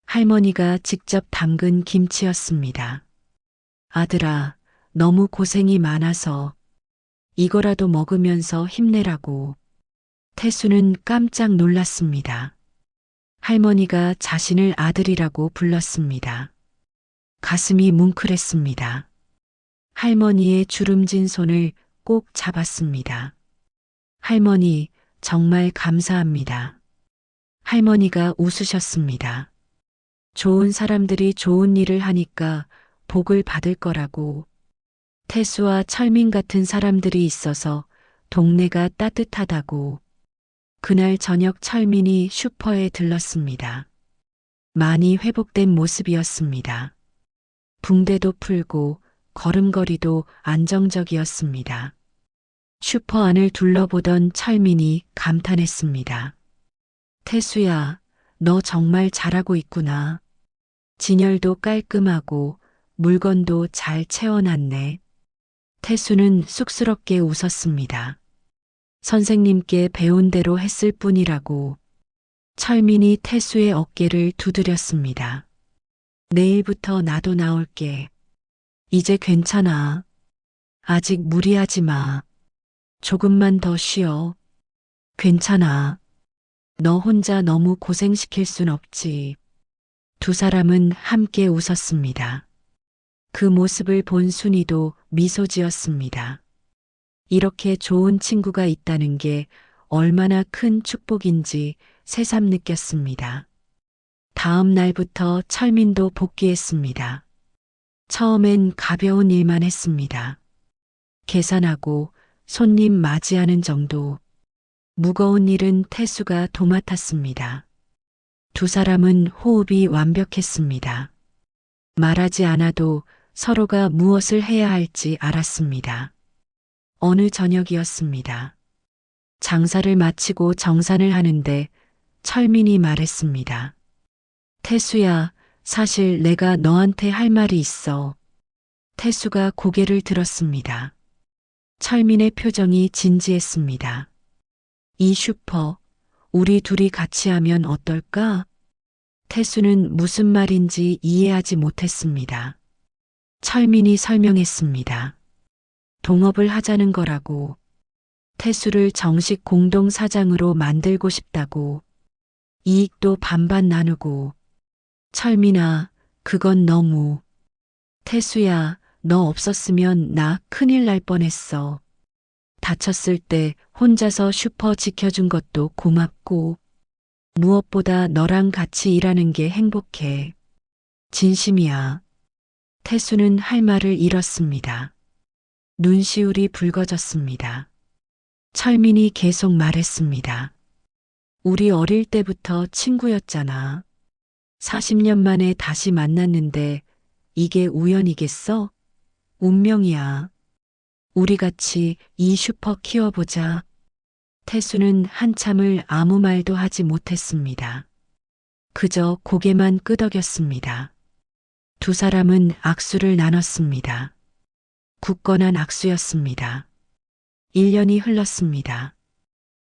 할머니가 직접 담근 김치였습니다. 아들아, 너무 고생이 많아서 이거라도 먹으면서 힘내라고. 태수는 깜짝 놀랐습니다. 할머니가 자신을 아들이라고 불렀습니다. 가슴이 뭉클했습니다. 할머니의 주름진 손을 꼭 잡았습니다. 할머니, 정말 감사합니다. 할머니가 웃으셨습니다. 좋은 사람들이 좋은 일을 하니까 복을 받을 거라고. 태수와 철민 같은 사람들이 있어서 동네가 따뜻하다고. 그날 저녁 철민이 슈퍼에 들렀습니다. 많이 회복된 모습이었습니다. 붕대도 풀고 걸음걸이도 안정적이었습니다. 슈퍼 안을 둘러보던 철민이 감탄했습니다. 태수야, 너 정말 잘하고 있구나. 진열도 깔끔하고 물건도 잘 채워놨네. 태수는 쑥스럽게 웃었습니다. 선생님께 배운 대로 했을 뿐이라고. 철민이 태수의 어깨를 두드렸습니다. 내일부터 나도 나올게. 이제 괜찮아. 아직 무리하지 마. 조금만 더 쉬어. 괜찮아. 너 혼자 너무 고생시킬 순 없지. 두 사람은 함께 웃었습니다. 그 모습을 본 순이도 미소 지었습니다. 이렇게 좋은 친구가 있다는 게 얼마나 큰 축복인지 새삼 느꼈습니다. 다음 날부터 철민도 복귀했습니다. 처음엔 가벼운 일만 했습니다. 계산하고 손님 맞이하는 정도. 무거운 일은 태수가 도맡았습니다. 두 사람은 호흡이 완벽했습니다. 말하지 않아도 서로가 무엇을 해야 할지 알았습니다. 어느 저녁이었습니다. 장사를 마치고 정산을 하는데 철민이 말했습니다. 태수야, 사실 내가 너한테 할 말이 있어. 태수가 고개를 들었습니다. 철민의 표정이 진지했습니다. 이 슈퍼, 우리 둘이 같이 하면 어떨까? 태수는 무슨 말인지 이해하지 못했습니다. 철민이 설명했습니다. 동업을 하자는 거라고. 태수를 정식 공동 사장으로 만들고 싶다고. 이익도 반반 나누고. 철민아, 그건 너무. 태수야, 너 없었으면 나 큰일 날 뻔했어. 다쳤을 때 혼자서 슈퍼 지켜준 것도 고맙고. 무엇보다 너랑 같이 일하는 게 행복해. 진심이야. 태수는 할 말을 잃었습니다. 눈시울이 붉어졌습니다. 철민이 계속 말했습니다. 우리 어릴 때부터 친구였잖아. 40년 만에 다시 만났는데 이게 우연이겠어? 운명이야. 우리 같이 이 슈퍼 키워보자. 태수는 한참을 아무 말도 하지 못했습니다. 그저 고개만 끄덕였습니다. 두 사람은 악수를 나눴습니다. 굳건한 악수였습니다. 1년이 흘렀습니다.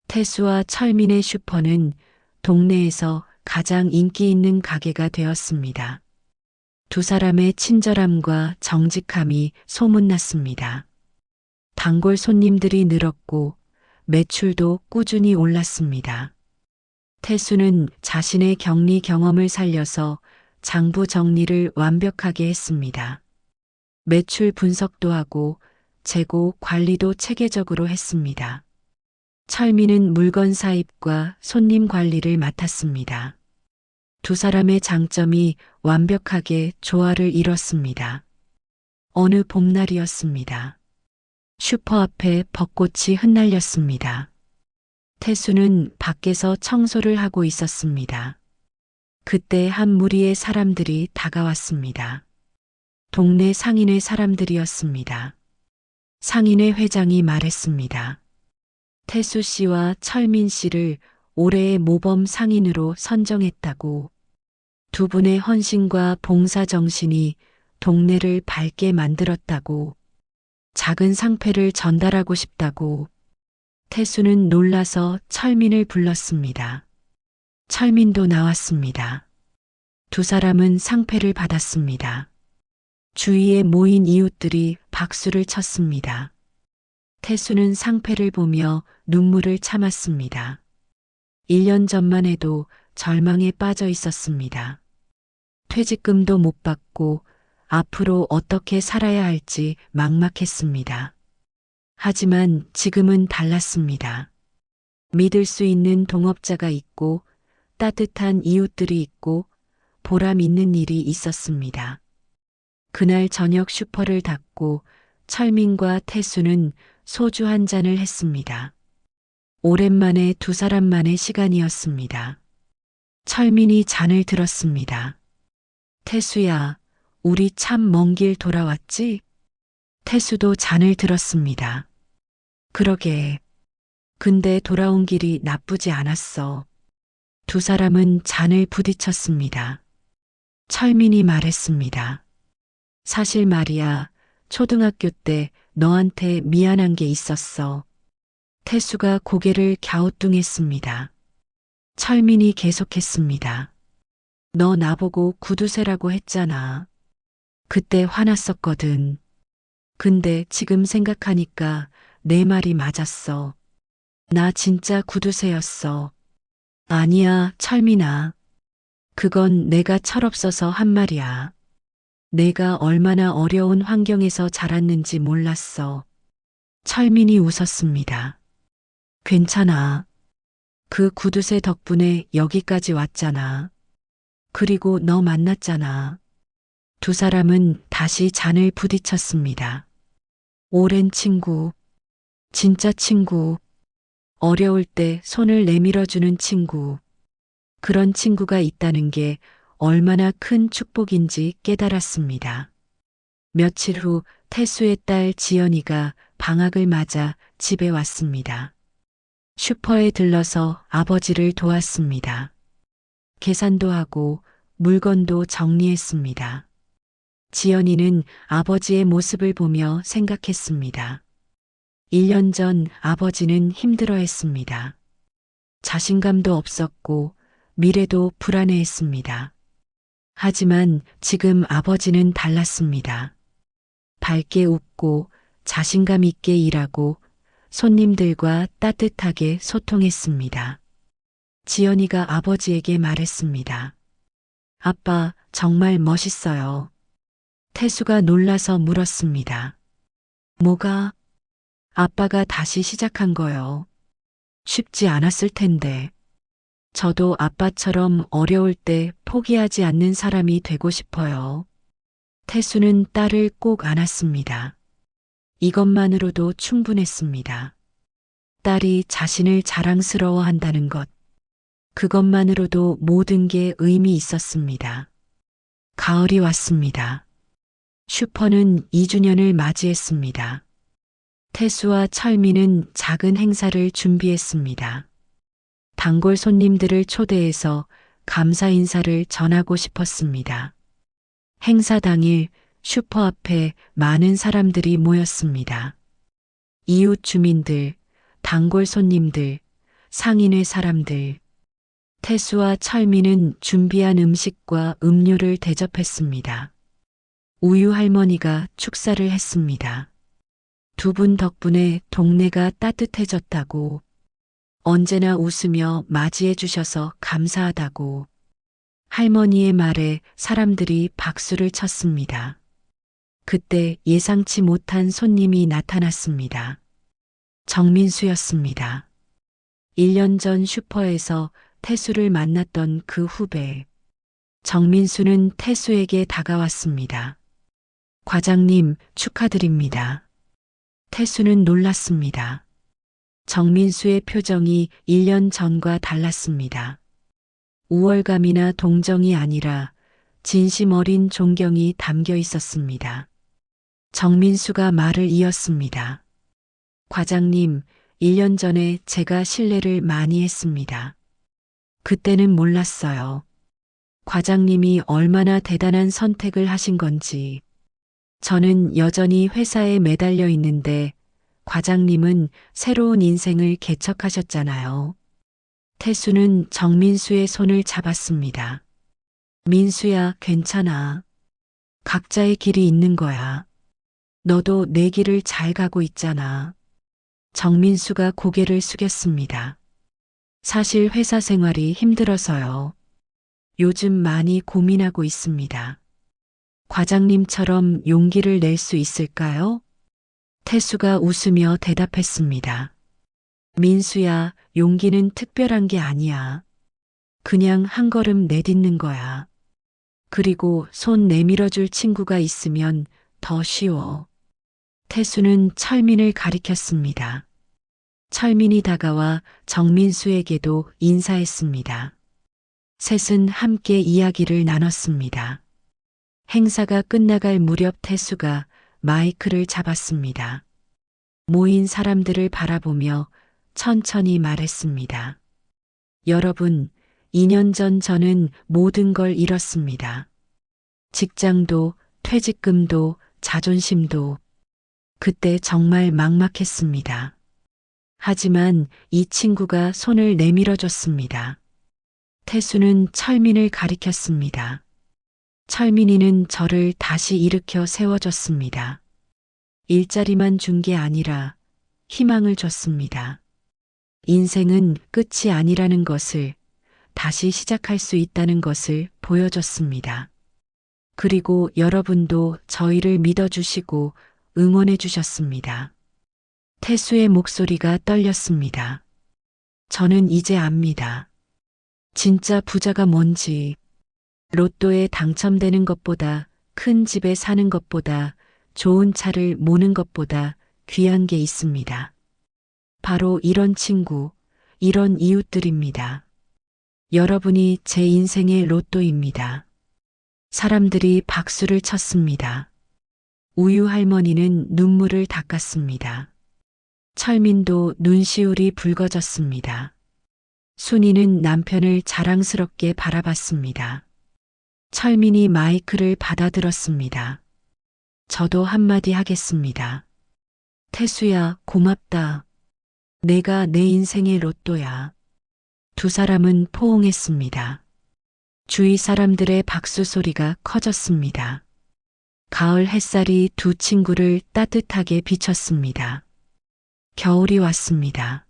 태수와 철민의 슈퍼는 동네에서 가장 인기 있는 가게가 되었습니다. 두 사람의 친절함과 정직함이 소문났습니다. 단골 손님들이 늘었고 매출도 꾸준히 올랐습니다. 태수는 자신의 격리 경험을 살려서 장부 정리를 완벽하게 했습니다. 매출 분석도 하고 재고 관리도 체계적으로 했습니다. 철민은 물건 사입과 손님 관리를 맡았습니다. 두 사람의 장점이 완벽하게 조화를 이뤘습니다. 어느 봄날이었습니다. 슈퍼 앞에 벚꽃이 흩날렸습니다. 태수는 밖에서 청소를 하고 있었습니다. 그때 한 무리의 사람들이 다가왔습니다. 동네 상인회 사람들이었습니다. 상인회 회장이 말했습니다. 태수 씨와 철민 씨를 올해의 모범 상인으로 선정했다고. 두 분의 헌신과 봉사 정신이 동네를 밝게 만들었다고. 작은 상패를 전달하고 싶다고. 태수는 놀라서 철민을 불렀습니다. 철민도 나왔습니다. 두 사람은 상패를 받았습니다. 주위에 모인 이웃들이 박수를 쳤습니다. 태수는 상패를 보며 눈물을 참았습니다. 1년 전만 해도 절망에 빠져 있었습니다. 퇴직금도 못 받고 앞으로 어떻게 살아야 할지 막막했습니다. 하지만 지금은 달랐습니다. 믿을 수 있는 동업자가 있고 따뜻한 이웃들이 있고 보람 있는 일이 있었습니다. 그날 저녁 슈퍼를 닫고 철민과 태수는 소주 한 잔을 했습니다. 오랜만에 두 사람만의 시간이었습니다. 철민이 잔을 들었습니다. 태수야, 우리 참 먼 길 돌아왔지? 태수도 잔을 들었습니다. 그러게. 근데 돌아온 길이 나쁘지 않았어. 두 사람은 잔을 부딪혔습니다. 철민이 말했습니다. 사실 말이야, 초등학교 때 너한테 미안한 게 있었어. 태수가 고개를 갸우뚱했습니다. 철민이 계속했습니다. 너 나보고 구두쇠라고 했잖아. 그때 화났었거든. 근데 지금 생각하니까 내 말이 맞았어. 나 진짜 구두쇠였어. 아니야, 철민아. 그건 내가 철없어서 한 말이야. 내가 얼마나 어려운 환경에서 자랐는지 몰랐어. 철민이 웃었습니다. 괜찮아. 그 구두쇠 덕분에 여기까지 왔잖아. 그리고 너 만났잖아. 두 사람은 다시 잔을 부딪혔습니다. 오랜 친구, 진짜 친구, 어려울 때 손을 내밀어주는 친구. 그런 친구가 있다는 게 얼마나 큰 축복인지 깨달았습니다. 며칠 후 태수의 딸 지연이가 방학을 맞아 집에 왔습니다. 슈퍼에 들러서 아버지를 도왔습니다. 계산도 하고 물건도 정리했습니다. 지연이는 아버지의 모습을 보며 생각했습니다. 1년 전 아버지는 힘들어했습니다. 자신감도 없었고 미래도 불안해했습니다. 하지만 지금 아버지는 달랐습니다. 밝게 웃고 자신감 있게 일하고 손님들과 따뜻하게 소통했습니다. 지연이가 아버지에게 말했습니다. 아빠, 정말 멋있어요. 태수가 놀라서 물었습니다. 뭐가? 아빠가 다시 시작한 거요. 쉽지 않았을 텐데. 저도 아빠처럼 어려울 때 포기하지 않는 사람이 되고 싶어요. 태수는 딸을 꼭 안았습니다. 이것만으로도 충분했습니다. 딸이 자신을 자랑스러워한다는 것. 그것만으로도 모든 게 의미 있었습니다. 가을이 왔습니다. 슈퍼는 2주년을 맞이했습니다. 태수와 철민은 작은 행사를 준비했습니다. 단골 손님들을 초대해서 감사 인사를 전하고 싶었습니다. 행사 당일 슈퍼 앞에 많은 사람들이 모였습니다. 이웃 주민들, 단골 손님들, 상인회 사람들. 태수와 철민은 준비한 음식과 음료를 대접했습니다. 우유 할머니가 축사를 했습니다. 두 분 덕분에 동네가 따뜻해졌다고, 언제나 웃으며 맞이해 주셔서 감사하다고. 할머니의 말에 사람들이 박수를 쳤습니다. 그때 예상치 못한 손님이 나타났습니다. 정민수였습니다. 1년 전 슈퍼에서 태수를 만났던 그 후배. 정민수는 태수에게 다가왔습니다. 과장님, 축하드립니다. 태수는 놀랐습니다. 정민수의 표정이 1년 전과 달랐습니다. 우월감이나 동정이 아니라 진심 어린 존경이 담겨 있었습니다. 정민수가 말을 이었습니다. 과장님, 1년 전에 제가 실례를 많이 했습니다. 그때는 몰랐어요. 과장님이 얼마나 대단한 선택을 하신 건지. 저는 여전히 회사에 매달려 있는데 과장님은 새로운 인생을 개척하셨잖아요. 태수는 정민수의 손을 잡았습니다. 민수야, 괜찮아. 각자의 길이 있는 거야. 너도 내 길을 잘 가고 있잖아. 정민수가 고개를 숙였습니다. 사실 회사 생활이 힘들어서요. 요즘 많이 고민하고 있습니다. 과장님처럼 용기를 낼 수 있을까요? 태수가 웃으며 대답했습니다. 민수야, 용기는 특별한 게 아니야. 그냥 한 걸음 내딛는 거야. 그리고 손 내밀어줄 친구가 있으면 더 쉬워. 태수는 철민을 가리켰습니다. 철민이 다가와 정민수에게도 인사했습니다. 셋은 함께 이야기를 나눴습니다. 행사가 끝나갈 무렵 태수가 마이크를 잡았습니다. 모인 사람들을 바라보며 천천히 말했습니다. 여러분, 2년 전 저는 모든 걸 잃었습니다. 직장도, 퇴직금도, 자존심도. 그때 정말 막막했습니다. 하지만 이 친구가 손을 내밀어줬습니다. 태수는 철민을 가리켰습니다. 철민이는 저를 다시 일으켜 세워줬습니다. 일자리만 준 게 아니라 희망을 줬습니다. 인생은 끝이 아니라는 것을, 다시 시작할 수 있다는 것을 보여줬습니다. 그리고 여러분도 저희를 믿어주시고 응원해 주셨습니다. 태수의 목소리가 떨렸습니다. 저는 이제 압니다. 진짜 부자가 뭔지. 로또에 당첨되는 것보다, 큰 집에 사는 것보다, 좋은 차를 모는 것보다 귀한 게 있습니다. 바로 이런 친구, 이런 이웃들입니다. 여러분이 제 인생의 로또입니다. 사람들이 박수를 쳤습니다. 우유 할머니는 눈물을 닦았습니다. 철민도 눈시울이 붉어졌습니다. 순이는 남편을 자랑스럽게 바라봤습니다. 철민이 마이크를 받아들었습니다. 저도 한마디 하겠습니다. 태수야, 고맙다. 내가 내 인생의 로또야. 두 사람은 포옹했습니다. 주위 사람들의 박수 소리가 커졌습니다. 가을 햇살이 두 친구를 따뜻하게 비췄습니다. 겨울이 왔습니다.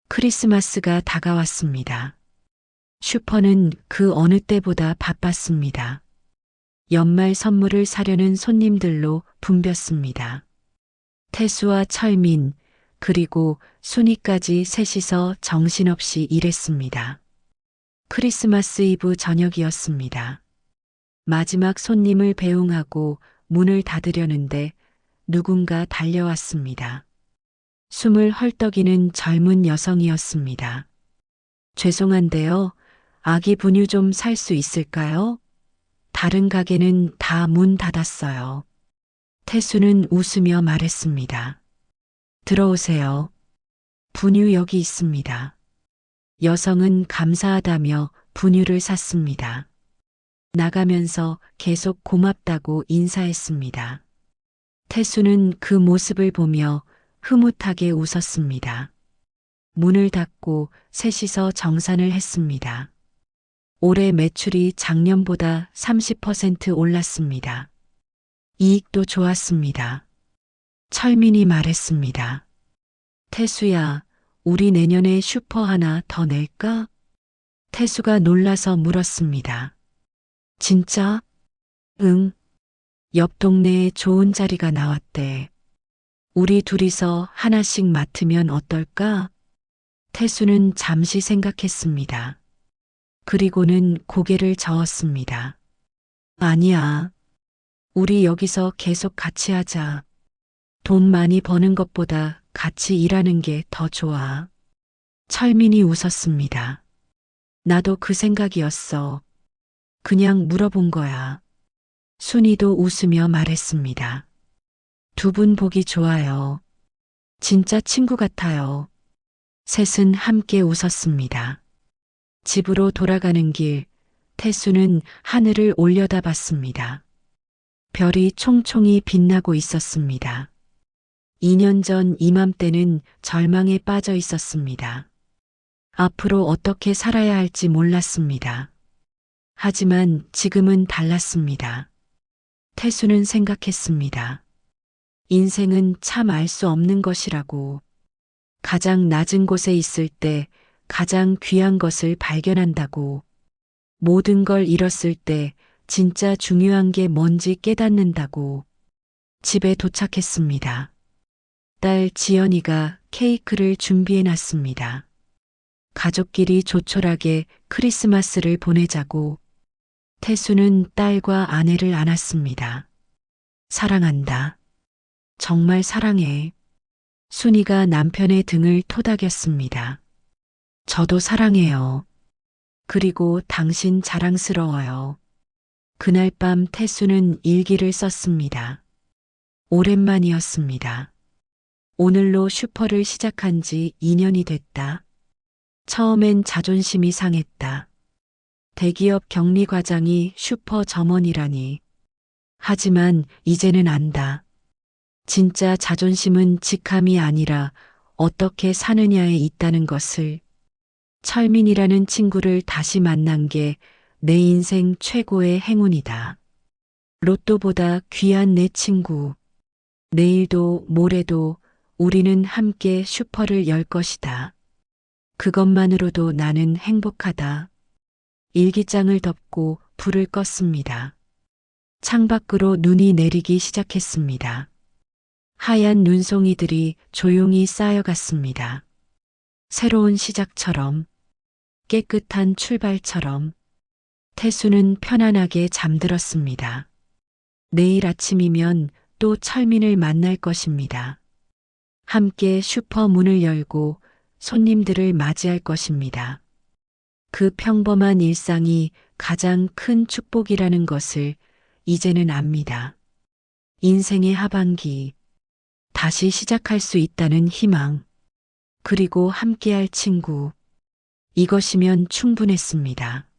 크리스마스가 다가왔습니다. 슈퍼는 그 어느 때보다 바빴습니다. 연말 선물을 사려는 손님들로 붐볐습니다. 태수와 철민, 그리고 순이까지 셋이서 정신없이 일했습니다. 크리스마스 이브 저녁이었습니다. 마지막 손님을 배웅하고 문을 닫으려는데 누군가 달려왔습니다. 숨을 헐떡이는 젊은 여성이었습니다. 죄송한데요. 아기 분유 좀 살 수 있을까요? 다른 가게는 다 문 닫았어요. 태수는 웃으며 말했습니다. 들어오세요. 분유 여기 있습니다. 여성은 감사하다며 분유를 샀습니다. 나가면서 계속 고맙다고 인사했습니다. 태수는 그 모습을 보며 흐뭇하게 웃었습니다. 문을 닫고 셋이서 정산을 했습니다. 올해 매출이 작년보다 30% 올랐습니다. 이익도 좋았습니다. 철민이 말했습니다. 태수야, 우리 내년에 슈퍼 하나 더 낼까? 태수가 놀라서 물었습니다. 진짜? 응. 옆 동네에 좋은 자리가 나왔대. 우리 둘이서 하나씩 맡으면 어떨까? 태수는 잠시 생각했습니다. 그리고는 고개를 저었습니다. 아니야. 우리 여기서 계속 같이 하자. 돈 많이 버는 것보다 같이 일하는 게 더 좋아. 철민이 웃었습니다. 나도 그 생각이었어. 그냥 물어본 거야. 순이도 웃으며 말했습니다. 두 분 보기 좋아요. 진짜 친구 같아요. 셋은 함께 웃었습니다. 집으로 돌아가는 길, 태수는 하늘을 올려다봤습니다. 별이 총총히 빛나고 있었습니다. 2년 전 이맘때는 절망에 빠져 있었습니다. 앞으로 어떻게 살아야 할지 몰랐습니다. 하지만 지금은 달랐습니다. 태수는 생각했습니다. 인생은 참 알 수 없는 것이라고. 가장 낮은 곳에 있을 때 가장 귀한 것을 발견한다고. 모든 걸 잃었을 때 진짜 중요한 게 뭔지 깨닫는다고. 집에 도착했습니다. 딸 지연이가 케이크를 준비해 놨습니다. 가족끼리 조촐하게 크리스마스를 보내자고. 태수는 딸과 아내를 안았습니다. 사랑한다. 정말 사랑해. 순이가 남편의 등을 토닥였습니다. 저도 사랑해요. 그리고 당신 자랑스러워요. 그날 밤 태수는 일기를 썼습니다. 오랜만이었습니다. 오늘로 슈퍼를 시작한 지 2년이 됐다. 처음엔 자존심이 상했다. 대기업 격리 과장이 슈퍼 점원이라니. 하지만 이제는 안다. 진짜 자존심은 직함이 아니라 어떻게 사느냐에 있다는 것을. 철민이라는 친구를 다시 만난 게 내 인생 최고의 행운이다. 로또보다 귀한 내 친구. 내일도 모레도 우리는 함께 슈퍼를 열 것이다. 그것만으로도 나는 행복하다. 일기장을 덮고 불을 껐습니다. 창밖으로 눈이 내리기 시작했습니다. 하얀 눈송이들이 조용히 쌓여갔습니다. 새로운 시작처럼, 깨끗한 출발처럼. 태수는 편안하게 잠들었습니다. 내일 아침이면 또 철민을 만날 것입니다. 함께 슈퍼 문을 열고 손님들을 맞이할 것입니다. 그 평범한 일상이 가장 큰 축복이라는 것을 이제는 압니다. 인생의 하반기, 다시 시작할 수 있다는 희망, 그리고 함께할 친구. 이것이면 충분했습니다.